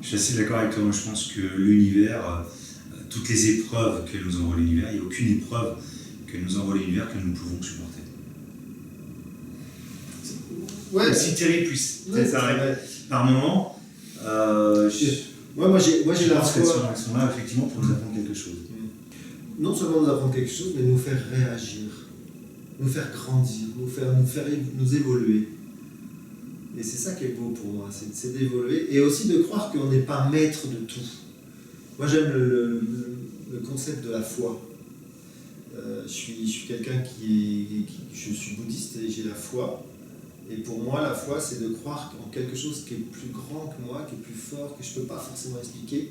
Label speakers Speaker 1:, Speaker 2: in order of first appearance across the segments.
Speaker 1: Je suis assez d'accord avec toi. Moi, je pense que l'univers, toutes les épreuves que nous envoie l'univers, il n'y a aucune épreuve que nous envoie l'univers que nous ne pouvons supporter.
Speaker 2: Ouais,
Speaker 1: Aussi terrible puisse
Speaker 2: ouais,
Speaker 1: ça arrive par moment.
Speaker 2: moi j'ai la
Speaker 1: pense qu'elles
Speaker 2: foi.
Speaker 1: sont là effectivement pour nous apprendre quelque chose.
Speaker 2: Non seulement nous apprendre quelque chose, mais nous faire réagir, nous faire grandir, nous évoluer. Et c'est ça qui est beau pour moi, c'est d'évoluer et aussi de croire qu'on n'est pas maître de tout. Moi j'aime le concept de la foi. Je suis quelqu'un je suis bouddhiste et j'ai la foi. Et pour moi, la foi, c'est de croire en quelque chose qui est plus grand que moi, qui est plus fort, que je ne peux pas forcément expliquer,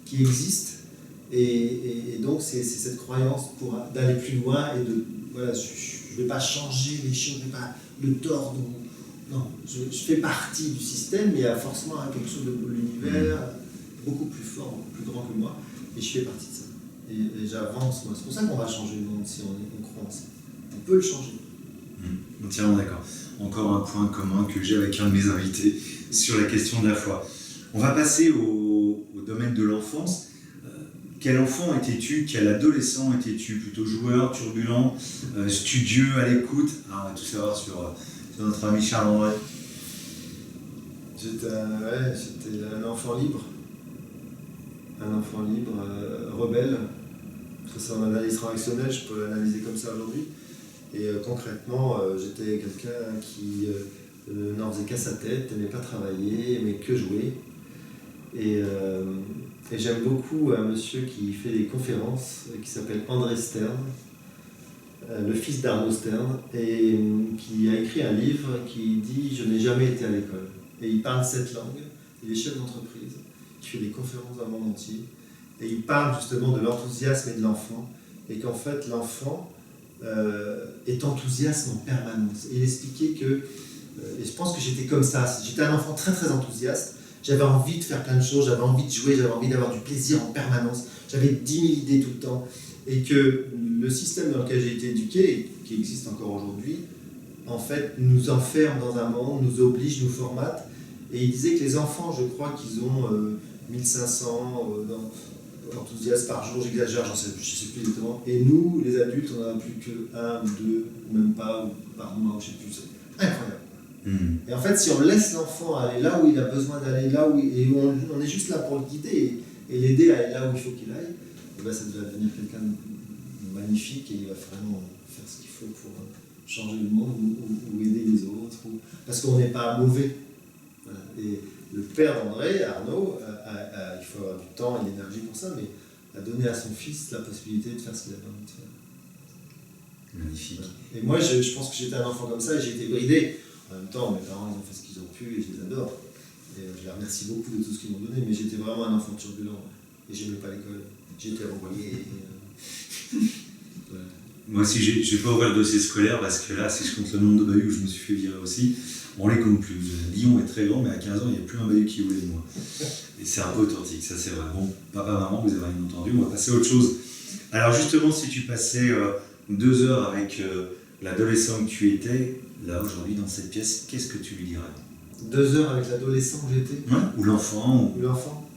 Speaker 2: qui existe. Et donc, c'est cette croyance pour d'aller plus loin et de. Voilà, je ne vais pas changer les choses, je ne vais pas le tordre. Non, je fais partie du système, mais il y a forcément quelque chose de l'univers beaucoup plus fort, beaucoup plus grand que moi, et je fais partie de ça. Et j'avance, moi. C'est pour ça qu'on va changer le monde si on croit en ça. On peut le changer.
Speaker 1: Entièrement d'accord. Encore un point commun que j'ai avec un de mes invités sur la question de la foi. On va passer au domaine de l'enfance. Quel enfant étais-tu? Quel adolescent étais-tu? Plutôt joueur, turbulent, studieux, à l'écoute? On va tout savoir sur notre ami Charles-André.
Speaker 2: J'étais un enfant libre. Un enfant libre, rebelle. C'est en analyse transactionnelle, je peux l'analyser comme ça aujourd'hui. Et concrètement, j'étais quelqu'un qui n'en faisait qu'à sa tête, n'aimait pas travailler, aimait que jouer. Et j'aime beaucoup un monsieur qui fait des conférences, qui s'appelle André Stern, le fils d'Arnaud Stern, et qui a écrit un livre qui dit « Je n'ai jamais été à l'école ». Et il parle 7 langues, il est chef d'entreprise, il fait des conférences dans le monde entier, et il parle justement de l'enthousiasme et de l'enfant, et qu'en fait l'enfant est enthousiaste en permanence. Et il expliquait que, et je pense que j'étais comme ça, j'étais un enfant très très enthousiaste, j'avais envie de faire plein de choses, j'avais envie de jouer, j'avais envie d'avoir du plaisir en permanence, j'avais 10 000 idées tout le temps, et que le système dans lequel j'ai été éduqué, et qui existe encore aujourd'hui, en fait nous enferme dans un monde, nous oblige, nous formate, et il disait que les enfants, je crois qu'ils ont 1500 enthousiastes par jour, j'exagère, je sais plus exactement. Et nous, les adultes, on n'en a plus que 1 ou 2, ou même pas, ou par mois, je sais plus. C'est incroyable. Et en fait, si on laisse l'enfant aller là où il a besoin d'aller, et on est juste là pour le guider et l'aider à aller là où il faut qu'il aille, et ben ça va devenir quelqu'un de magnifique et il va vraiment faire ce qu'il faut pour changer le monde ou aider les autres. Parce qu'on n'est pas mauvais. Voilà. Et le père d'André, Arnaud, il faut avoir du temps et de l'énergie pour ça, mais a donné à son fils la possibilité de faire ce qu'il avait envie de faire.
Speaker 1: Magnifique.
Speaker 2: Voilà. Et moi, je pense que j'étais un enfant comme ça et j'ai été bridé. En même temps, mes parents, ils ont fait ce qu'ils ont pu et je les adore. Et je les remercie beaucoup de tout ce qu'ils m'ont donné, mais j'étais vraiment un enfant turbulent. Et j'aimais pas l'école. J'étais renvoyé.
Speaker 1: Voilà. Moi aussi, je ne vais pas ouvrir le dossier scolaire parce que là, si je compte le nombre de bahuts où je me suis fait virer aussi, on les compte plus. Lyon est très grand, mais à 15 ans, il n'y a plus un bahut qui voulait de moi. Et c'est un peu authentique, ça c'est vrai. Bon, papa, maman, vous avez rien entendu, on va passer à autre chose. Alors justement, si tu passais 2 heures avec l'adolescent que tu étais, là aujourd'hui dans cette pièce, qu'est-ce que tu lui dirais?
Speaker 2: 2 heures avec l'adolescent que j'étais.
Speaker 1: Ouais, ou l'enfant.
Speaker 2: Ou l'enfant.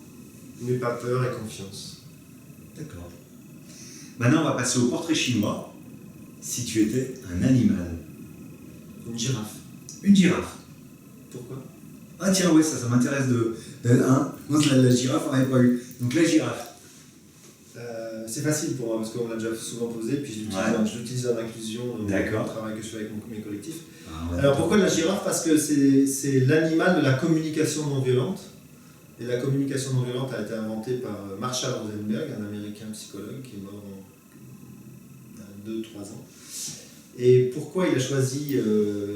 Speaker 2: N'aie pas peur et confiance.
Speaker 1: D'accord. Maintenant, on va passer au portrait chinois. Si tu étais un animal.
Speaker 2: Une girafe.
Speaker 1: Une girafe.
Speaker 2: Pourquoi?
Speaker 1: Ah tiens, ouais, ça m'intéresse moi, la girafe, on n'avait pas eu. Donc la girafe.
Speaker 2: C'est facile pour moi parce qu'on l'a déjà souvent posé, puis je l'utilise en inclusion dans le travail que je fais avec mes collectifs. Alors pourquoi la girafe? Parce que c'est l'animal de la communication non violente. Et la communication non violente a été inventée par Marshall Rosenberg, un américain psychologue qui est mort il y a 2-3 ans. Et pourquoi il a choisi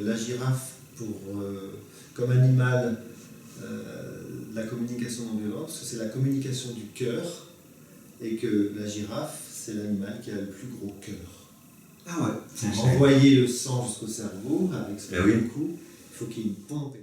Speaker 2: la girafe comme animal la communication non violente? Parce que c'est la communication du cœur et que la girafe, c'est l'animal qui a le plus gros cœur.
Speaker 1: Ah ouais.
Speaker 2: Pour envoyer le sang jusqu'au cerveau avec son
Speaker 1: coup,
Speaker 2: il faut qu'il y ait une pompe.